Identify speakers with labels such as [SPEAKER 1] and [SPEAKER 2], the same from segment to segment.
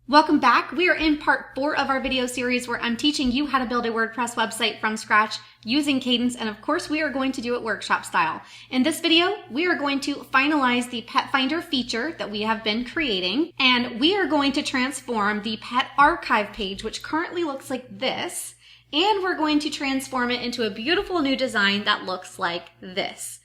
[SPEAKER 1] Welcome back. We are in part 4 of our video series where I'm teaching you how to build a WordPress website from scratch using Kadence, and of course we are going to do it workshop style. In this video, we are going to finalize the pet finder feature that we have been creating, and we are going to transform the pet archive page, which currently looks like this, and we're going to transform it into a beautiful new design that looks like this.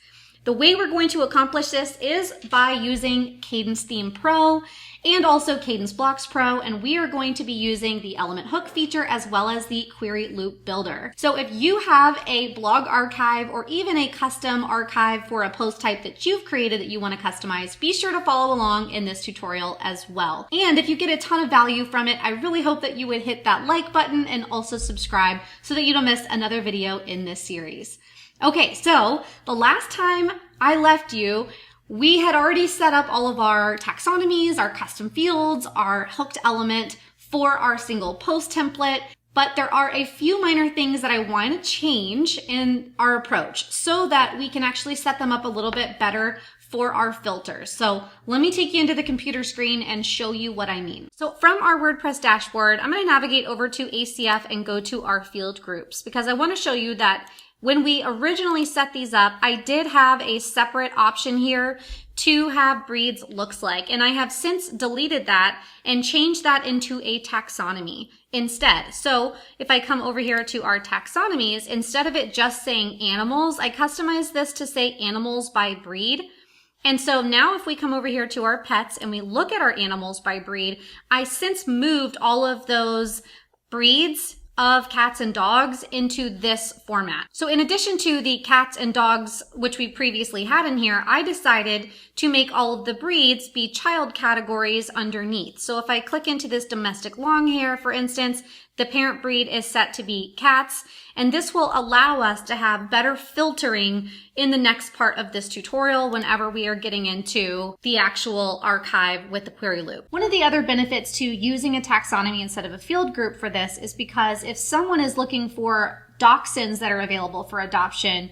[SPEAKER 1] The way we're going to accomplish this is by using Kadence Theme Pro and also Kadence Blocks Pro, and we are going to be using the element hook feature as well as the query loop builder. So if you have a blog archive or even a custom archive for a post type that you've created that you want to customize, be sure to follow along in this tutorial as well. And if you get a ton of value from it, I really hope that you would hit that like button and also subscribe so that you don't miss another video in this series. Okay, so the last time I left you, we had already set up all of our taxonomies, our custom fields, our hooked element for our single post template, but there are a few minor things that I want to change in our approach so that we can actually set them up a little bit better for our filters. So let me take you into the computer screen and show you what I mean. So from our WordPress dashboard, I'm going to navigate over to ACF and go to our field groups because I want to show you that when we originally set these up, I did have a separate option here to have breeds looks like, and I have since deleted that and changed that into a taxonomy instead. So if I come over here to our taxonomies, instead of it just saying animals, I customized this to say animals by breed. And so now if we come over here to our pets and we look at our animals by breed, I since moved all of those breeds of cats and dogs into this format. So in addition to the cats and dogs, which we previously had in here, I decided to make all of the breeds be child categories underneath. So if I click into this domestic long hair, for instance, the parent breed is set to be cats, and this will allow us to have better filtering in the next part of this tutorial whenever we are getting into the actual archive with the query loop. One of the other benefits to using a taxonomy instead of a field group for this is because if someone is looking for dachshunds that are available for adoption,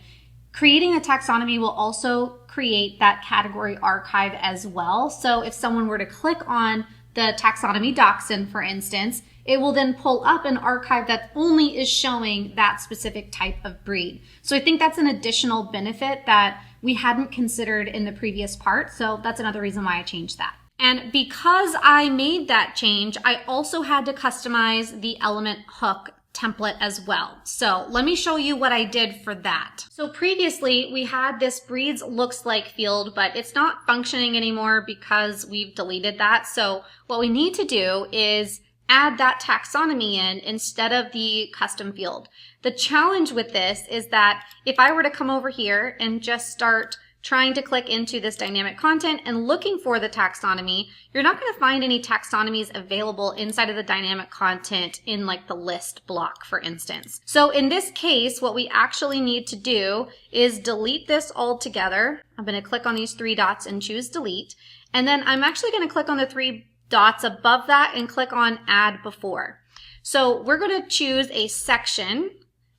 [SPEAKER 1] creating a taxonomy will also create that category archive as well. So if someone were to click on the taxonomy dachshund, for instance, it will then pull up an archive that only is showing that specific type of breed. So I think that's an additional benefit that we hadn't considered in the previous part. So that's another reason why I changed that. And because I made that change, I also had to customize the element hook template as well. So let me show you what I did for that. So previously we had this breeds looks like field, but it's not functioning anymore because we've deleted that. So what we need to do is add that taxonomy in instead of the custom field. The challenge with this is that if I were to come over here and just start trying to click into this dynamic content and looking for the taxonomy, you're not going to find any taxonomies available inside of the dynamic content in like the list block, for instance. So in this case, what we actually need to do is delete this altogether. I'm going to click on these 3 dots and choose delete. And then I'm actually going to click on the 3 dots above that and click on add before. So we're going to choose a section.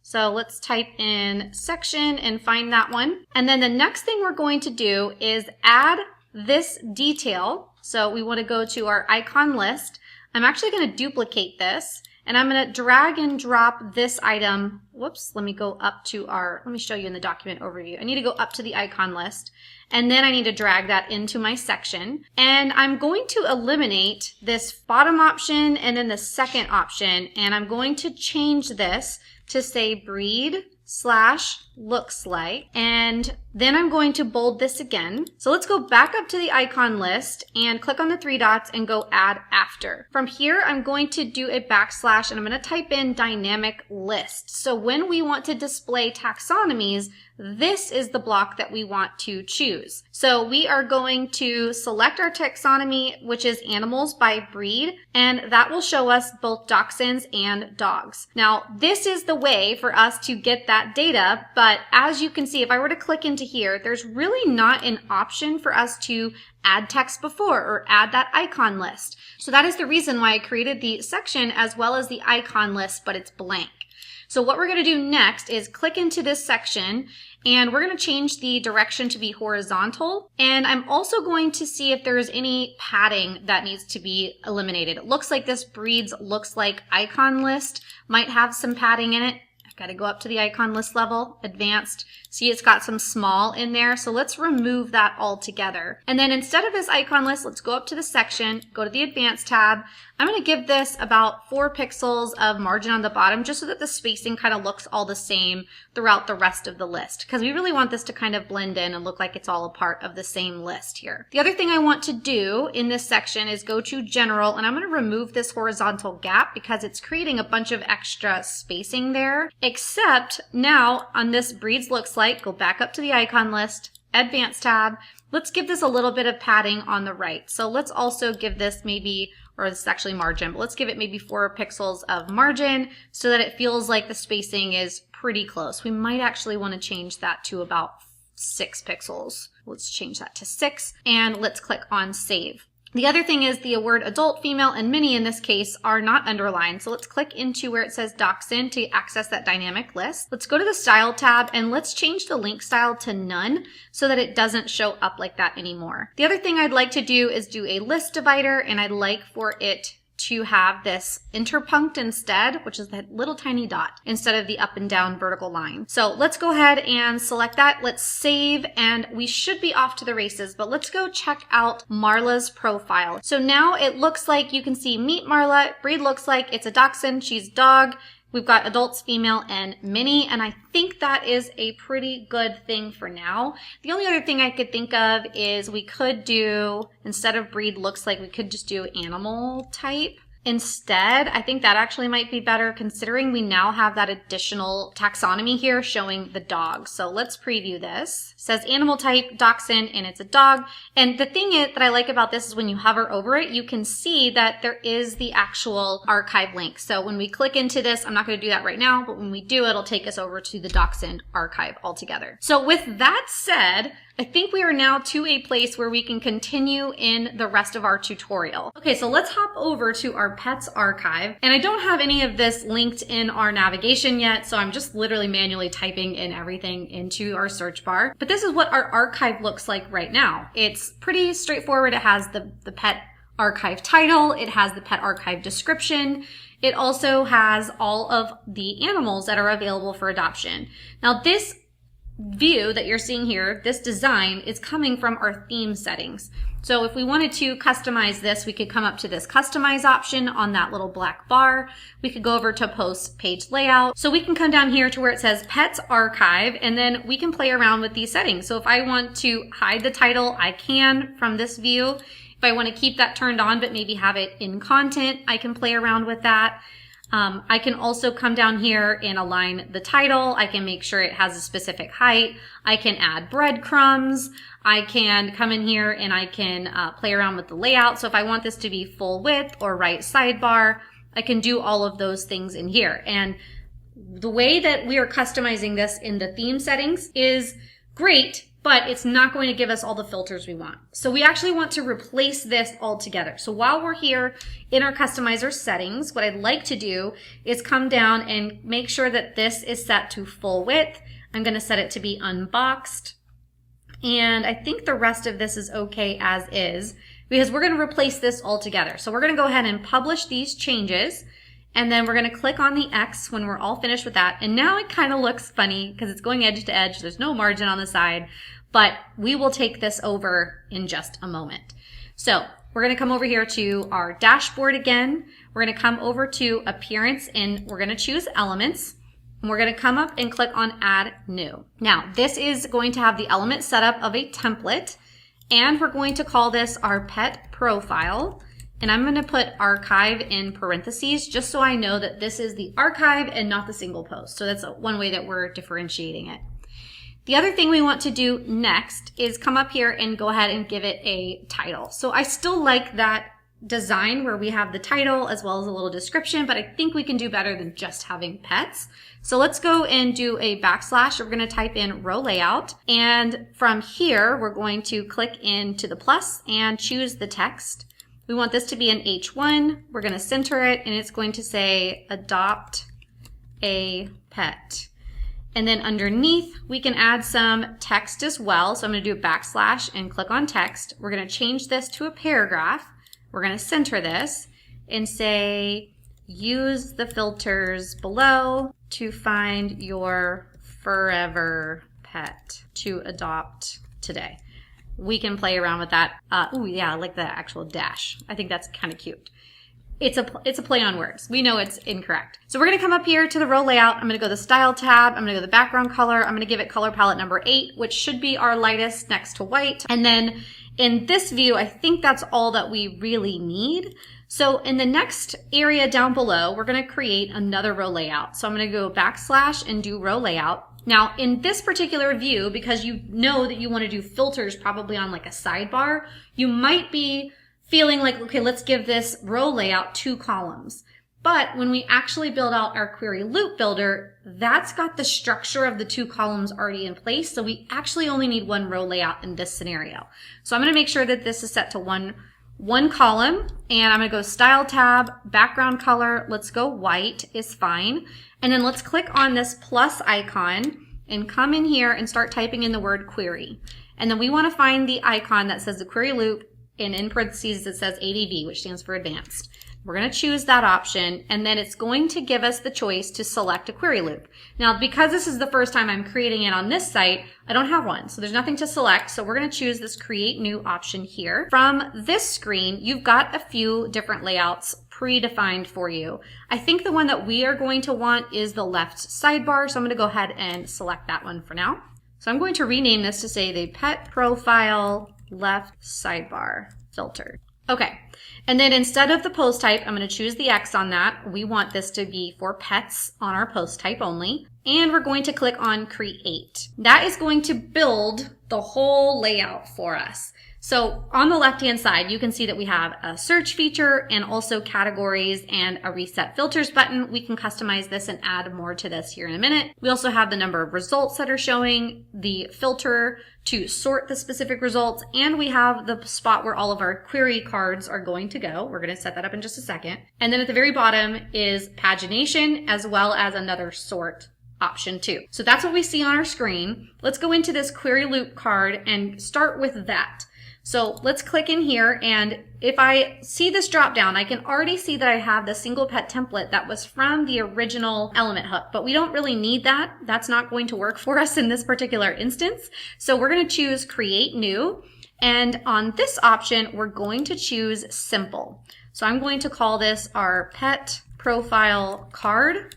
[SPEAKER 1] So let's type in section and find that one. And then the next thing we're going to do is add this detail. So we want to go to our icon list. I'm actually going to duplicate this and I'm going to drag and drop this item. Whoops, let me go up to let me show you in the document overview. I need to go up to the icon list. And then I need to drag that into my section. And I'm going to eliminate this bottom option and then the second option. And I'm going to change this to say breed / looks like. And then I'm going to bold this again. So let's go back up to the icon list and click on the 3 dots and go add after. From here, I'm going to do a / and I'm going to type in dynamic list. So when we want to display taxonomies, this is the block that we want to choose. So we are going to select our taxonomy, which is animals by breed, and that will show us both dachshunds and dogs. Now, this is the way for us to get that data, but as you can see, if I were to click into here, there's really not an option for us to add text before or add that icon list. So that is the reason why I created the section as well as the icon list, but it's blank. So what we're going to do next is click into this section, and we're going to change the direction to be horizontal. And I'm also going to see if there's any padding that needs to be eliminated. It looks like this breeds looks like icon list might have some padding in it. I've got to go up to the icon list level, advanced. See, it's got some small in there. So let's remove that altogether. And then instead of this icon list, let's go up to the section, go to the advanced tab. I'm going to give this about 4 pixels of margin on the bottom just so that the spacing kind of looks all the same throughout the rest of the list, because we really want this to kind of blend in and look like it's all a part of the same list here. The other thing I want to do in this section is go to general, and I'm going to remove this horizontal gap because it's creating a bunch of extra spacing there. Except now on this breeds looks like, go back up to the icon list, advanced tab. Let's give this a little bit of padding on the right. So let's also give this maybe, or this is actually margin, but let's give it maybe 4 pixels of margin so that it feels like the spacing is pretty close. We might actually want to change that to about 6 pixels. Let's change that to 6, and let's click on save. The other thing is the word adult, female, and mini in this case are not underlined. So let's click into where it says Dachshund to access that dynamic list. Let's go to the style tab and let's change the link style to none so that it doesn't show up like that anymore. The other thing I'd like to do is do a list divider, and I'd like for it to have this interpunct instead, which is that little tiny dot, instead of the up and down vertical line. So let's go ahead and select that. Let's save, and we should be off to the races, but let's go check out Marla's profile. So now it looks like you can see meet Marla. Breed looks like it's a dachshund. She's dog. We've got adults, female, and mini, and I think that is a pretty good thing for now. The only other thing I could think of is we could do, instead of breed looks like, we could just do animal type. Instead, I think that actually might be better considering we now have that additional taxonomy here showing the dog. So let's preview this. It says animal type, dachshund, and it's a dog. And the thing that I like about this is when you hover over it, you can see that there is the actual archive link. So when we click into this, I'm not going to do that right now, but when we do, it'll take us over to the dachshund archive altogether. So with that said, I think we are now to a place where we can continue in the rest of our tutorial. Okay, so let's hop over to our pets archive. And I don't have any of this linked in our navigation yet, so I'm just literally manually typing in everything into our search bar. But this is what our archive looks like right now. It's pretty straightforward. It has the pet archive title. It has the pet archive description. It also has all of the animals that are available for adoption. Now this view that you're seeing here, this design, is coming from our theme settings. So if we wanted to customize this, we could come up to this customize option on that little black bar. We could go over to post page layout. So we can come down here to where it says pets archive, and then we can play around with these settings. So if I want to hide the title, I can from this view. If I want to keep that turned on but maybe have it in content, I can play around with that. I can also come down here and align the title. I can make sure it has a specific height. I can add breadcrumbs. I can come in here and I can play around with the layout. So if I want this to be full width or right sidebar, I can do all of those things in here. And the way that we are customizing this in the theme settings is great, but it's not going to give us all the filters we want. So we actually want to replace this altogether. So while we're here in our customizer settings, what I'd like to do is come down and make sure that this is set to full width. I'm going to set it to be unboxed. And I think the rest of this is okay as is because we're going to replace this altogether. So we're going to go ahead and publish these changes. And then we're going to click on the X when we're all finished with that. And now it kind of looks funny because it's going edge to edge. There's no margin on the side, but we will take this over in just a moment. So we're going to come over here to our dashboard again. We're going to come over to appearance and we're going to choose elements. And we're going to come up and click on add new. Now this is going to have the element setup of a template, and we're going to call this our pet profile. And I'm going to put archive in parentheses just so I know that this is the archive and not the single post. So that's one way that we're differentiating it. The other thing we want to do next is come up here and go ahead and give it a title. So I still like that design where we have the title as well as a little description, but I think we can do better than just having pets. So let's go and do a backslash. We're going to type in row layout. And from here, we're going to click into the plus and choose the text. We want this to be an H1. We're going to center it and it's going to say adopt a pet. And then underneath, we can add some text as well. So I'm going to do a backslash and click on text. We're going to change this to a paragraph. We're going to center this and say, use the filters below to find your forever pet to adopt today. We can play around with that. Oh yeah, I like the actual dash. I think that's kind of cute. It's a play on words. We know it's incorrect. So we're going to come up here to the row layout. I'm going to go to the style tab. I'm going to go to the background color. I'm going to give it color palette number 8, which should be our lightest next to white. And then in this view, I think that's all that we really need. So in the next area down below, we're going to create another row layout. So I'm going to go backslash and do row layout. Now in this particular view, because you know that you want to do filters probably on like a sidebar, you might be feeling like, okay, let's give this row layout 2 columns. But when we actually build out our query loop builder, that's got the structure of the 2 columns already in place. So we actually only need 1 row layout in this scenario. So I'm going to make sure that this is set to one column, and I'm going to go style tab, background color. Let's go white is fine. And then let's click on this plus icon and come in here and start typing in the word query. And then we want to find the icon that says the query loop, and in parentheses it says ADV, which stands for advanced. We're going to choose that option, and then it's going to give us the choice to select a query loop. Now, because this is the first time I'm creating it on this site, I don't have one, so there's nothing to select. So we're going to choose this create new option here. From this screen, you've got a few different layouts predefined for you. I think the one that we are going to want is the left sidebar, so I'm going to go ahead and select that one for now. So I'm going to rename this to say the pet profile left sidebar filter. Okay, and then instead of the post type, I'm going to choose the X on that. We want this to be for pets on our post type only. And we're going to click on create. That is going to build the whole layout for us. So on the left-hand side, you can see that we have a search feature and also categories and a reset filters button. We can customize this and add more to this here in a minute. We also have the number of results that are showing, the filter to sort the specific results, and we have the spot where all of our query cards are going to go. We're going to set that up in just a second. And then at the very bottom is pagination as well as another sort option too. So that's what we see on our screen. Let's go into this query loop card and start with that. So let's click in here, and if I see this drop down, I can already see that I have the single pet template that was from the original element hook, but we don't really need that. That's not going to work for us in this particular instance. So we're going to choose create new, and on this option, we're going to choose simple. So I'm going to call this our pet profile card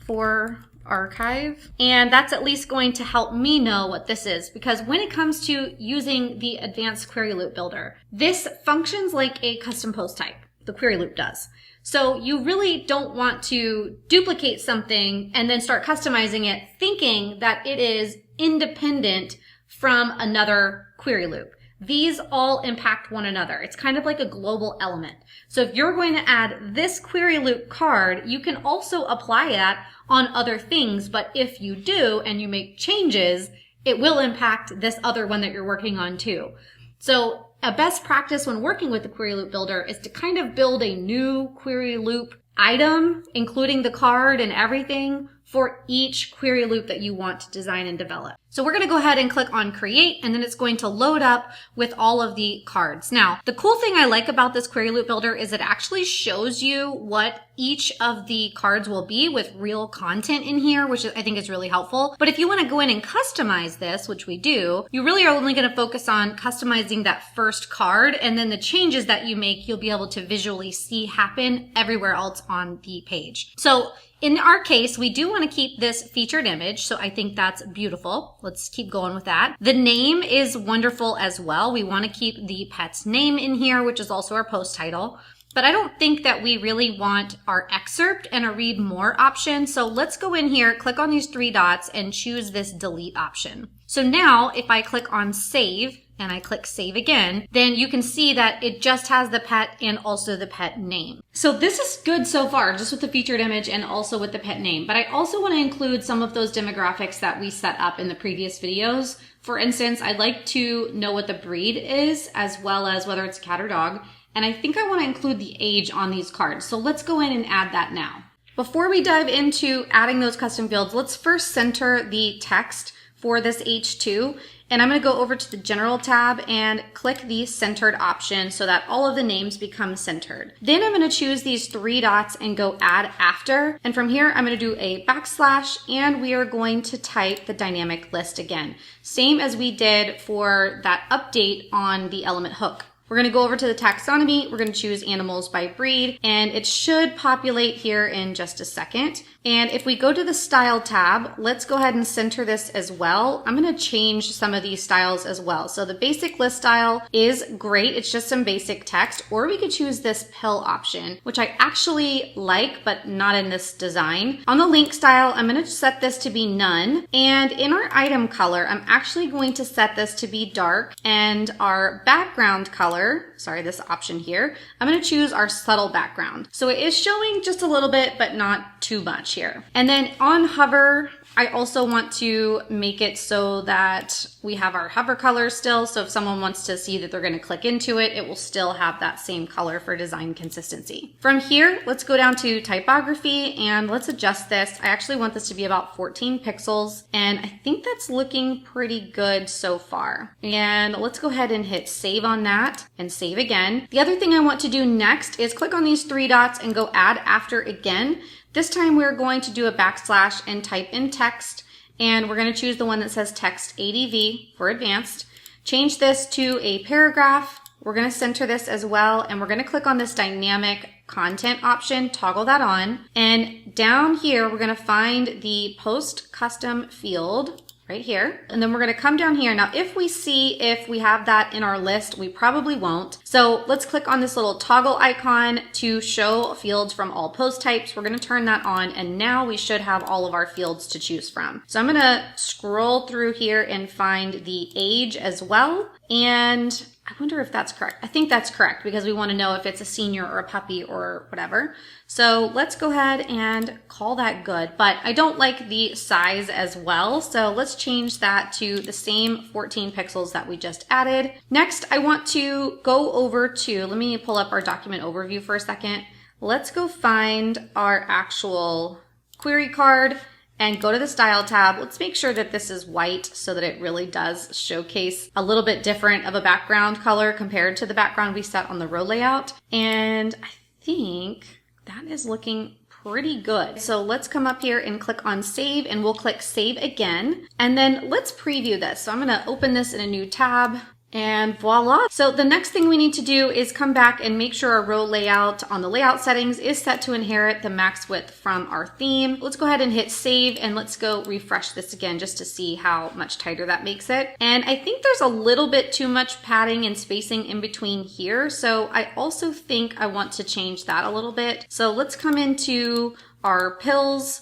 [SPEAKER 1] for archive, and that's at least going to help me know what this is, because when it comes to using the advanced query loop builder, this functions like a custom post type. The query loop does. So you really don't want to duplicate something and then start customizing it thinking that it is independent from another query loop. These all impact one another. It's kind of like a global element. So if you're going to add this query loop card, you can also apply that on other things. But if you do and you make changes, it will impact this other one that you're working on too. So a best practice when working with the query loop builder is to kind of build a new query loop item, including the card and everything, for each query loop that you want to design and develop. So we're going to go ahead and click on create, and then it's going to load up with all of the cards. Now, the cool thing I like about this query loop builder is it actually shows you what each of the cards will be with real content in here, which I think is really helpful. But if you want to go in and customize this, which we do, you really are only going to focus on customizing that first card, and then the changes that you make, you'll be able to visually see happen everywhere else on the page. So in our case, we do want to keep this featured image, so I think that's beautiful. Let's keep going with that. The name is wonderful as well. We want to keep the pet's name in here, which is also our post title. But I don't think that we really want our excerpt and a read more option. So let's go in here, click on these 3 dots, and choose this delete option. So now if I click on save, and I click save again, then you can see that it just has the pet and also the pet name. So this is good so far, just with the featured image and also with the pet name. But I also want to include some of those demographics that we set up in the previous videos. For instance, I'd like to know what the breed is, as well as whether it's a cat or dog. And I think I want to include the age on these cards. So let's go in and add that now. Before we dive into adding those custom fields, let's first center the text for this H2. And I'm going to go over to the General tab and click the Centered option so that all of the names become centered. Then I'm going to choose these 3 dots and go Add After. And from here, I'm going to do a backslash, and we are going to type the dynamic list again. Same as we did for that update on the element hook. We're going to go over to the taxonomy. We're going to choose animals by breed, and it should populate here in just a second. And if we go to the style tab, let's go ahead and center this as well. I'm going to change some of these styles as well. So the basic list style is great. It's just some basic text, or we could choose this pill option, which I actually like, but not in this design. On the link style, I'm going to set this to be none. And in our item color, I'm actually going to set this to be dark, and our background color, sorry, this option here, I'm going to choose our subtle background. So it is showing just a little bit, but not too much here. And then on hover, I also want to make it so that we have our hover color still. So if someone wants to see that they're going to click into it, it will still have that same color for design consistency. From here, let's go down to typography and let's adjust this. I actually want this to be about 14 pixels, and I think that's looking pretty good so far. And let's go ahead and hit save on that and save again. The other thing I want to do next is click on these 3 dots and go Add After again. This time we're going to do a backslash and type in text, and we're going to choose the one that says text ADV for advanced. Change this to a paragraph. We're going to center this as well, and we're going to click on this dynamic content option, toggle that on. And down here, we're going to find the post custom field right here. And then we're going to come down here. Now, if we see if we have that in our list, we probably won't. So let's click on this little toggle icon to show fields from all post types. We're going to turn that on, and now we should have all of our fields to choose from. So I'm going to scroll through here and find the age as well. And I wonder if that's correct. I think that's correct because we want to know if it's a senior or a puppy or whatever. So let's go ahead and call that good, but I don't like the size as well. So let's change that to the same 14 pixels that we just added. Next, I want to go over to, let me pull up our document overview for a second. Let's go find our actual query card and go to the style tab. Let's make sure that this is white so that it really does showcase a little bit different of a background color compared to the background we set on the row layout. And I think that is looking pretty good. So let's come up here and click on save, and we'll click save again. And then let's preview this. So I'm going to open this in a new tab. And voila. So the next thing we need to do is come back and make sure our row layout on the layout settings is set to inherit the max width from our theme. Let's go ahead and hit save, and let's go refresh this again just to see how much tighter that makes it. And I think there's a little bit too much padding and spacing in between here. So I also think I want to change that a little bit. So let's come into our pills.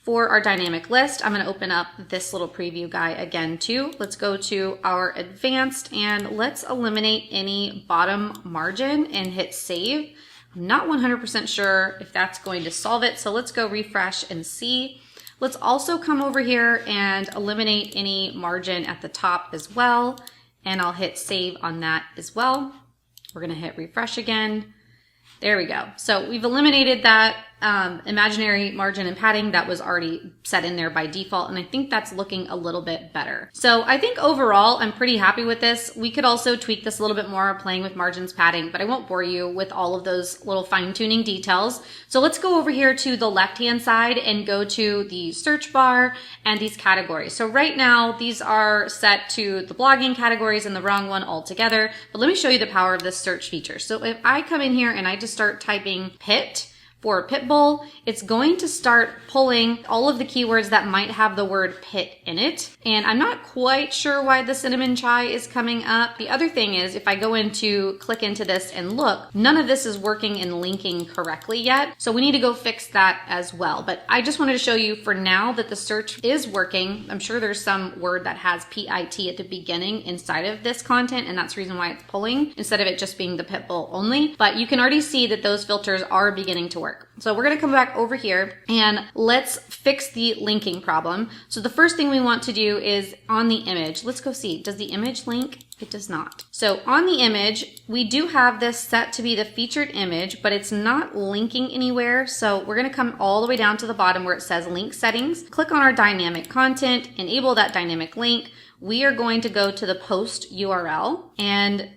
[SPEAKER 1] For our dynamic list, I'm going to open up this little preview guy again too. Let's go to our advanced and let's eliminate any bottom margin and hit save. I'm not 100% sure if that's going to solve it, so let's go refresh and see. Let's also come over here and eliminate any margin at the top as well, and I'll hit save on that as well. We're going to hit refresh again. There we go. So we've eliminated that imaginary margin and padding that was already set in there by default, and I think that's looking a little bit better. So I think overall I'm pretty happy with this. We could also tweak this a little bit more, playing with margins, padding, but I won't bore you with all of those little fine-tuning details. So let's go over here to the left-hand side and go to the search bar and these categories. So right now these are set to the blogging categories and the wrong one altogether, but let me show you the power of this search feature. So if I come in here and I just start typing pit, for pit bull, it's going to start pulling all of the keywords that might have the word pit in it. And I'm not quite sure why the cinnamon chai is coming up. The other thing is, if I go into click into this and look, none of this is working and linking correctly yet. So we need to go fix that as well. But I just wanted to show you for now that the search is working. I'm sure there's some word that has PIT at the beginning inside of this content, and that's the reason why it's pulling instead of it just being the pit bull only. But you can already see that those filters are beginning to work. work. So we're going to come back over here and let's fix the linking problem. So the first thing we want to do is on the image. Let's go see. Does the image link? It does not. So on the image, we do have this set to be the featured image, but it's not linking anywhere. So we're going to come all the way down to the bottom where it says link settings. Click on our dynamic content, enable that dynamic link. We are going to go to the post URL, and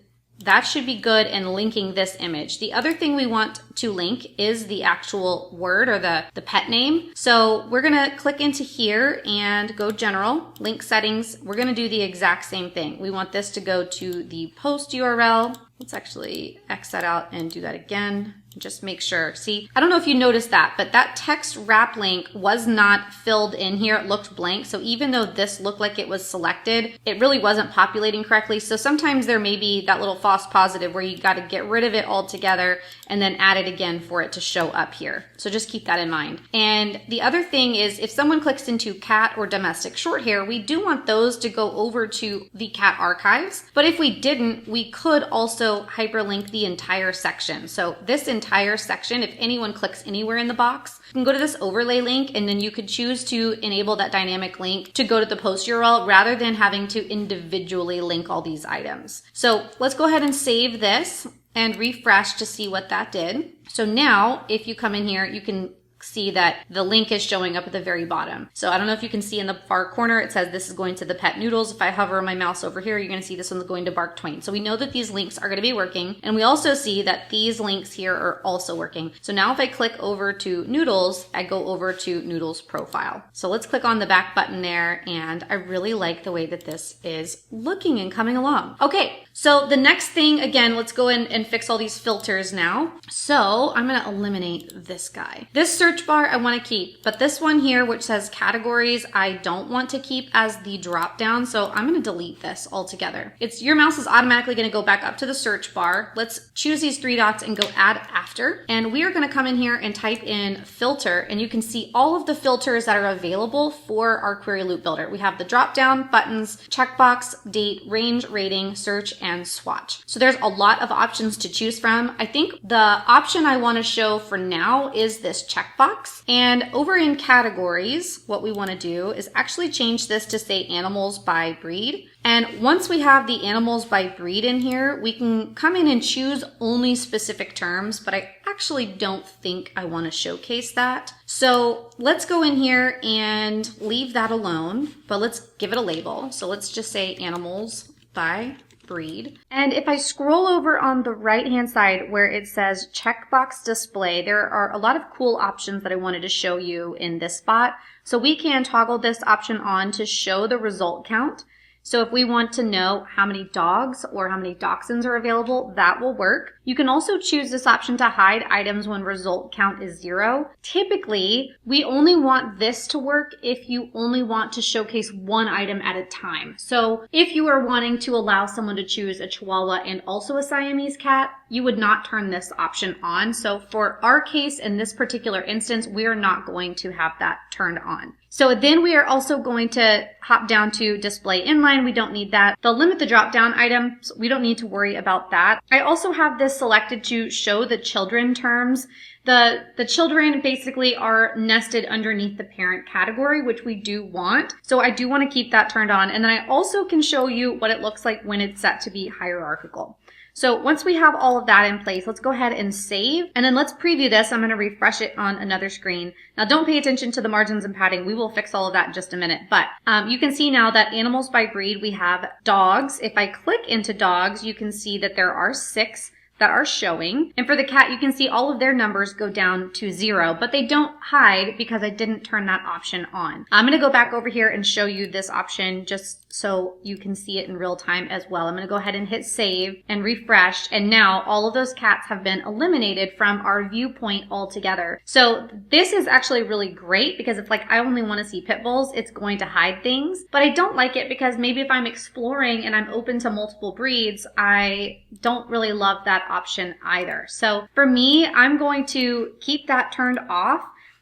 [SPEAKER 1] that should be good in linking this image. The other thing we want to link is the actual word or the pet name. So we're gonna click into here and go general, link settings. We're gonna do the exact same thing. We want this to go to the post URL. Let's actually X that out and do that again. Just make sure. See, I don't know if you noticed that, but that text wrap link was not filled in here. It looked blank. So even though this looked like it was selected, it really wasn't populating correctly. So sometimes there may be that little false positive where you got to get rid of it altogether and then add it again for it to show up here. So just keep that in mind. And the other thing is if someone clicks into cat or domestic short hair, we do want those to go over to the cat archives. But if we didn't, we could also hyperlink the entire section. So this entire section, if anyone clicks anywhere in the box, you can go to this overlay link and then you could choose to enable that dynamic link to go to the post URL rather than having to individually link all these items. So let's go ahead and save this and refresh to see what that did. So now if you come in here, you can see that the link is showing up at the very bottom. So I don't know if you can see in the far corner, it says this is going to the pet noodles. If I hover my mouse over here, you're going to see this one's going to Bark Twain. So we know that these links are going to be working. And we also see that these links here are also working. So now if I click over to noodles, I go over to noodles profile. So let's click on the back button there. And I really like the way that this is looking and coming along. Okay. So the next thing, again, let's go in and fix all these filters now. So I'm going to eliminate this guy. This search bar I want to keep, but this one here, which says categories, I don't want to keep as the drop down. So I'm going to delete this altogether. Your mouse is automatically going to go back up to the search bar. Let's choose these three dots and go add after. And we are going to come in here and type in filter, and you can see all of the filters that are available for our query loop builder. We have the drop down buttons, checkbox, date, range, rating, search, and swatch. So there's a lot of options to choose from. I think the option I want to show for now is this checkbox. And over in categories, what we want to do is actually change this to say animals by breed. And once we have the animals by breed in here, we can come in and choose only specific terms, but I actually don't think I want to showcase that. So let's go in here and leave that alone, but let's give it a label. So let's just say animals by breed. And if I scroll over on the right hand side where it says checkbox display, there are a lot of cool options that I wanted to show you in this spot. So we can toggle this option on to show the result count. So if we want to know how many dogs or how many dachshunds are available, that will work. You can also choose this option to hide items when result count is 0. Typically, we only want this to work if you only want to showcase one item at a time. So if you are wanting to allow someone to choose a Chihuahua and also a Siamese cat, you would not turn this option on. So for our case, in this particular instance, we are not going to have that turned on. So then we are also going to hop down to display inline. We don't need that. They'll limit the drop down items. We don't need to worry about that. I also have this selected to show the children terms. The children basically are nested underneath the parent category, which we do want. So I do want to keep that turned on. And then I also can show you what it looks like when it's set to be hierarchical. So once we have all of that in place, let's go ahead and save. And then let's preview this. I'm going to refresh it on another screen. Now don't pay attention to the margins and padding. We will fix all of that in just a minute. But you can see now that animals by breed, we have dogs. If I click into dogs, you can see that there are 6 that are showing. And for the cat, you can see all of their numbers go down to 0, but they don't hide because I didn't turn that option on. I'm going to go back over here and show you this option just so you can see it in real time as well. I'm going to go ahead and hit save and refresh. And now all of those cats have been eliminated from our viewpoint altogether. So this is actually really great because if I only want to see pit bulls, it's going to hide things. But I don't like it because maybe if I'm exploring and I'm open to multiple breeds, I don't really love that option either. So for me, I'm going to keep that turned off.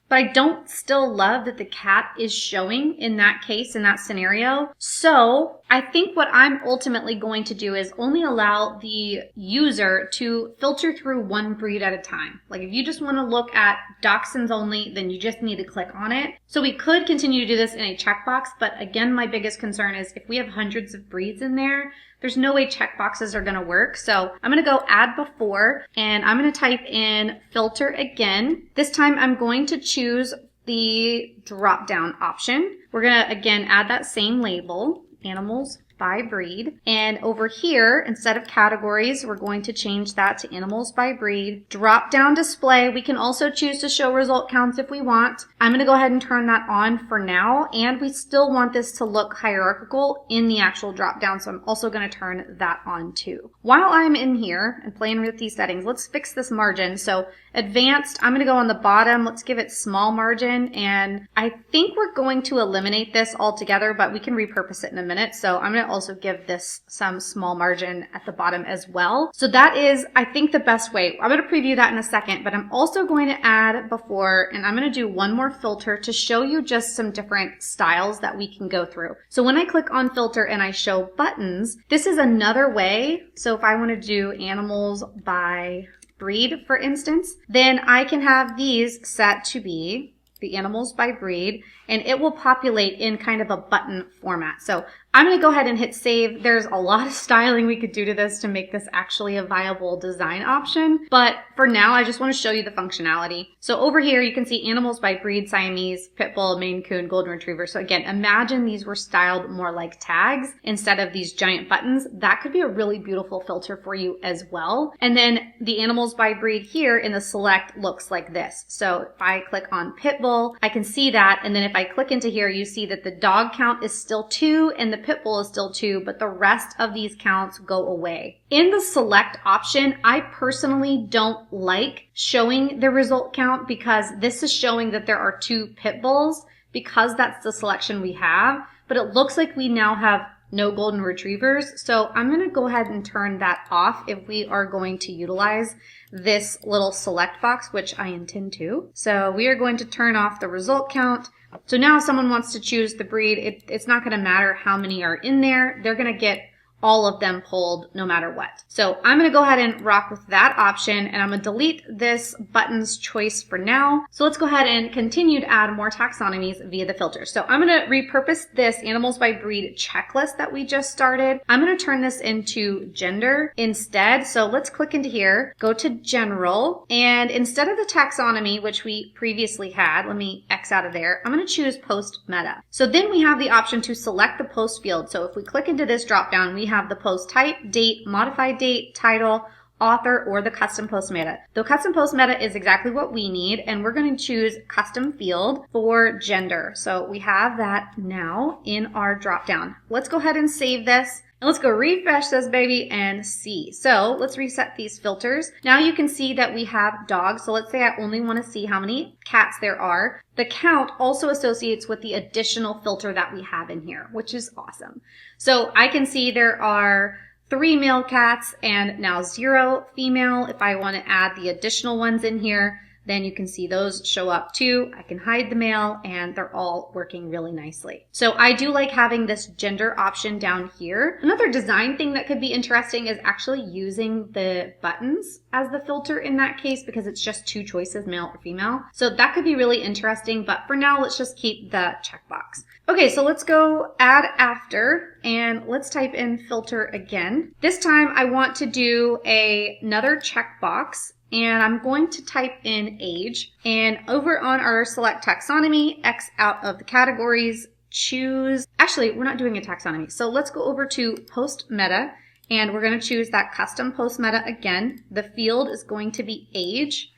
[SPEAKER 1] but I don't still love that the cat is showing in that case, in that scenario. So I think what I'm ultimately going to do is only allow the user to filter through one breed at a time. Like if you just want to look at dachshunds only, then you just need to click on it. So we could continue to do this in a checkbox, but again, my biggest concern is if we have hundreds of breeds in there, there's no way checkboxes are going to work. So I'm going to go add before, and I'm going to type in filter again. This time I'm going to choose the drop down option. We're going to again add that same label, animals by breed. And over here, instead of categories, we're going to change that to animals by breed. Drop down display. We can also choose to show result counts if we want. I'm going to go ahead and turn that on for now. And we still want this to look hierarchical in the actual drop down. So I'm also going to turn that on too. While I'm in here and playing with these settings, let's fix this margin. So advanced, I'm going to go on the bottom. Let's give it small margin. And I think we're going to eliminate this altogether, but we can repurpose it in a minute. So I'm going to also give this some small margin at the bottom as well. So that is, I think, the best way. I'm going to preview that in a second, but I'm also going to add before, and I'm going to do one more filter to show you just some different styles that we can go through. So when I click on filter and I show buttons, this is another way. So if I want to do animals by breed, for instance, then I can have these set to be the animals by breed, and it will populate in kind of a button format. So I'm going to go ahead and hit save. There's a lot of styling we could do to this to make this actually a viable design option. But for now, I just want to show you the functionality. So over here, you can see animals by breed, Siamese, Pit Bull, Maine Coon, Golden Retriever. So again, imagine these were styled more like tags instead of these giant buttons. That could be a really beautiful filter for you as well. And then the animals by breed here in the select looks like this. So if I click on Pit Bull, I can see that. And then if I click into here, you see that the dog count is still 2 and the Pit Bull is still 2, but the rest of these counts go away. In the select option, I personally don't like showing the result count because this is showing that there are 2 Pit Bulls because that's the selection we have, but it looks like we now have no Golden Retrievers. So I'm going to go ahead and turn that off if we are going to utilize this little select box, which I intend to. So we are going to turn off the result count. So now if someone wants to choose the breed, it's not going to matter how many are in there. They're going to get all of them pulled no matter what. So I'm going to go ahead and rock with that option, and I'm going to delete this buttons choice for now. So let's go ahead and continue to add more taxonomies via the filter. So I'm going to repurpose this animals by breed checklist that we just started. I'm going to turn this into gender instead. So let's click into here, go to general, and instead of the taxonomy, which we previously had, let me X out of there, I'm going to choose post meta. So then we have the option to select the post field. So if we click into this drop down, we have the post type, date, modified date, title, author, or the custom post meta. The custom post meta is exactly what we need, and we're going to choose custom field for gender. So we have that now in our drop down. Let's go ahead and save this. And let's go refresh this baby and see. So let's reset these filters. Now you can see that we have dogs. So let's say I only want to see how many cats there are. The count also associates with the additional filter that we have in here, which is awesome. So I can see there are 3 male cats and now 0 female. If I want to add the additional ones in here, then you can see those show up too. I can hide the male, and they're all working really nicely. So I do like having this gender option down here. Another design thing that could be interesting is actually using the buttons as the filter in that case, because it's just 2 choices, male or female. So that could be really interesting, but for now, let's just keep the checkbox. Okay, so let's go add after, and let's type in filter again. This time I want to do another checkbox, and I'm going to type in age. And over on our select taxonomy, X out of the categories, choose, actually, we're not doing a taxonomy. So let's go over to post meta, and we're going to choose that custom post meta again. The field is going to be age,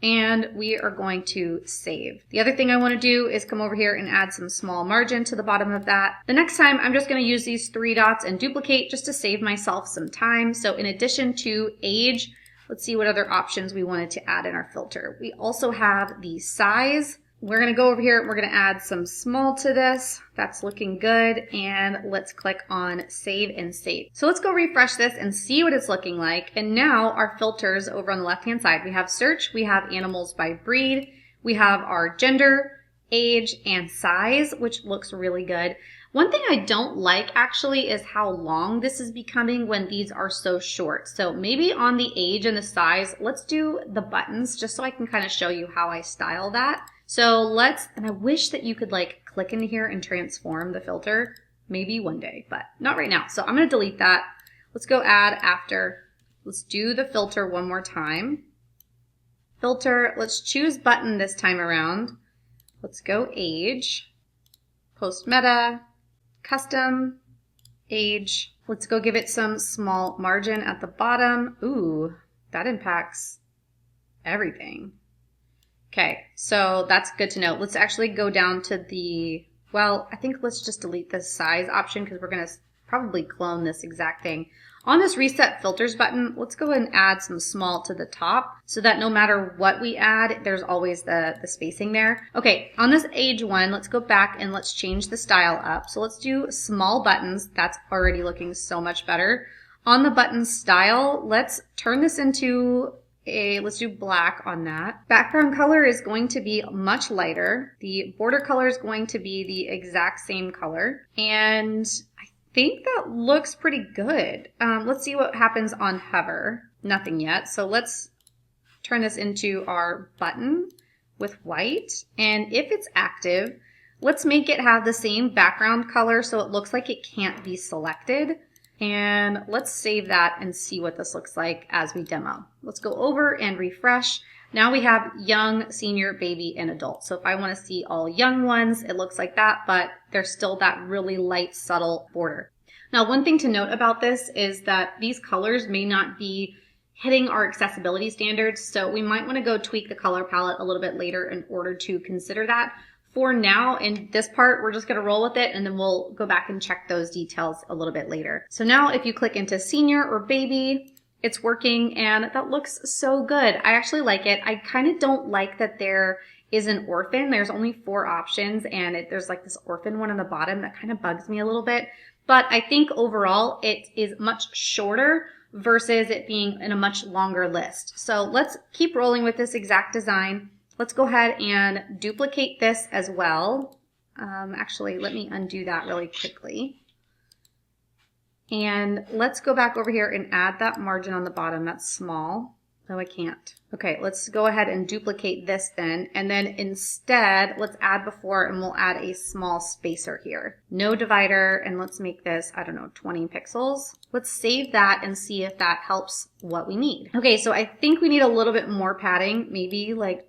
[SPEAKER 1] and we are going to save. The other thing I want to do is come over here and add some small margin to the bottom of that. The next time, I'm just going to use these 3 dots and duplicate just to save myself some time. So in addition to age, let's see what other options we wanted to add in our filter. We also have the size. We're going to go over here and we're going to add some small to this. That's looking good. And let's click on save and save. So let's go refresh this and see what it's looking like. And now our filters over on the left-hand side, we have search, we have animals by breed, We have our gender, age, and size, which looks really good. One thing I don't like actually is how long this is becoming when these are so short. So maybe on the age and the size, let's do the buttons just so I can kind of show you how I style that. So and I wish that you could like click in here and transform the filter, maybe one day, but not right now. So I'm going to delete that. Let's go add after. Let's do the filter one more time. Filter, let's choose button this time around. Let's go age, post meta, custom, age. Let's go give it some small margin at the bottom. Ooh, that impacts everything. Okay, so that's good to know. Let's actually go down to I think let's just delete the size option because we're going to probably clone this exact thing. On this reset filters button, let's go ahead and add some small to the top so that no matter what we add, there's always the spacing there. Okay, on this age one, let's go back and let's change the style up. So let's do small buttons. That's already looking so much better. On the button style, let's turn this into let's do black on that. Background color is going to be much lighter. The border color is going to be the exact same color. And I think that looks pretty good. Let's see what happens on hover. Nothing yet. So let's turn this into our button with white. And if it's active, let's make it have the same background color so it looks like it can't be selected. And let's save that and see what this looks like as we demo. Let's go over and refresh. Now we have young, senior, baby, and adult. So if I want to see all young ones, it looks like that, but there's still that really light, subtle border. Now, one thing to note about this is that these colors may not be hitting our accessibility standards, so we might want to go tweak the color palette a little bit later in order to consider that. For now, in this part, we're just going to roll with it, and then we'll go back and check those details a little bit later. So now if you click into senior or baby, it's working, and that looks so good. I actually like it. I kind of don't like that there is an orphan. There's only 4 options, and there's like this orphan one on the bottom that kind of bugs me a little bit. But I think overall it is much shorter versus it being in a much longer list. So let's keep rolling with this exact design. Let's go ahead and duplicate this as well. Actually, let me undo that really quickly. And let's go back over here and add that margin on the bottom. That's small. No, I can't. Okay, let's go ahead and duplicate this then. And then instead, let's add before and we'll add a small spacer here. No divider, and let's make this, I don't know, 20 pixels. Let's save that and see if that helps what we need. Okay, so I think we need a little bit more padding, maybe like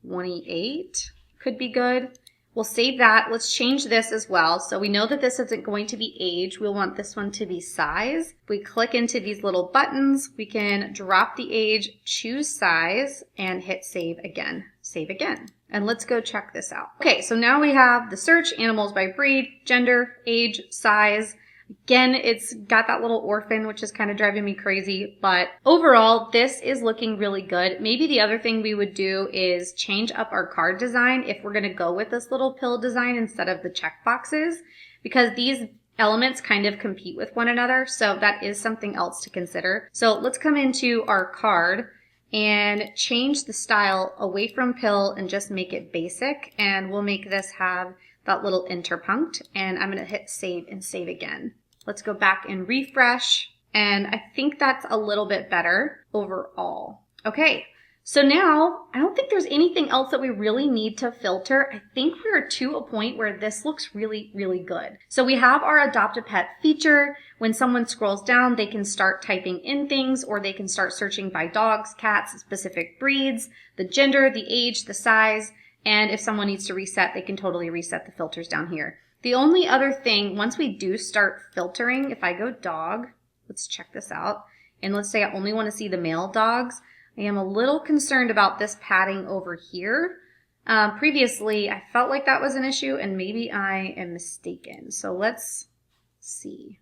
[SPEAKER 1] 28 could be good. We'll save that. Let's change this as well. So we know that this isn't going to be age. We'll want this one to be size. If we click into these little buttons, we can drop the age, choose size, and hit save again. Save again. And let's go check this out. Okay, so now we have the search, animals by breed, gender, age, size. Again, it's got that little orphan, which is kind of driving me crazy, but overall, this is looking really good. Maybe the other thing we would do is change up our card design if we're going to go with this little pill design instead of the checkboxes, because these elements kind of compete with one another, so that is something else to consider. So let's come into our card and change the style away from pill and just make it basic, and we'll make this have that little interpunct, and I'm going to hit save and save again. Let's go back and refresh, and I think that's a little bit better overall. Okay, so now I don't think there's anything else that we really need to filter. I think we're to a point where this looks really, really good. So we have our adopt a pet feature. When someone scrolls down, they can start typing in things, or they can start searching by dogs, cats, specific breeds, the gender, the age, the size. And if someone needs to reset, they can totally reset the filters down here. The only other thing, once we do start filtering, if I go dog, let's check this out. And let's say I only want to see the male dogs. I am a little concerned about this padding over here. Previously, I felt like that was an issue, and maybe I am mistaken. So let's see.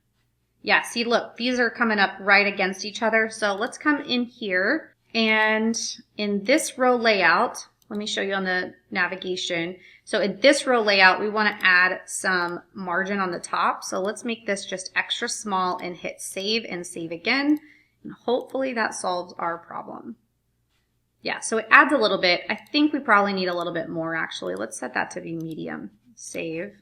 [SPEAKER 1] Yeah, see, look, these are coming up right against each other. So let's come in here, and in this row layout, let me show you on the navigation. So in this row layout, we want to add some margin on the top. So let's make this just extra small and hit save and save again. And hopefully that solves our problem. Yeah, so it adds a little bit. I think we probably need a little bit more actually. Let's set that to be medium. Save.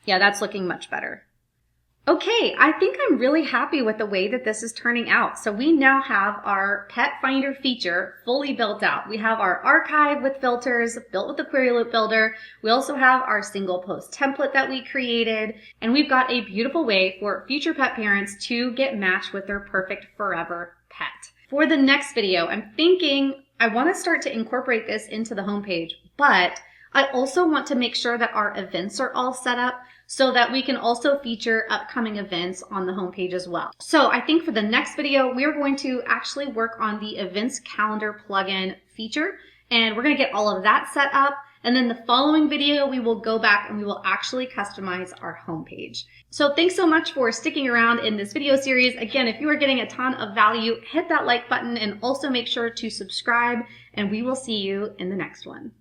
[SPEAKER 1] Yeah, that's looking much better. Okay, I think I'm really happy with the way that this is turning out. So we now have our Pet Finder feature fully built out. We have our archive with filters built with the Query Loop Builder. We also have our single post template that we created. And we've got a beautiful way for future pet parents to get matched with their perfect forever pet. For the next video, I'm thinking I want to start to incorporate this into the homepage, but I also want to make sure that our events are all set up so that we can also feature upcoming events on the homepage as well. So I think for the next video, we're going to actually work on the events calendar plugin feature, and we're going to get all of that set up. And then the following video, we will go back and we will actually customize our homepage. So thanks so much for sticking around in this video series. Again, if you are getting a ton of value, hit that like button and also make sure to subscribe, and we will see you in the next one.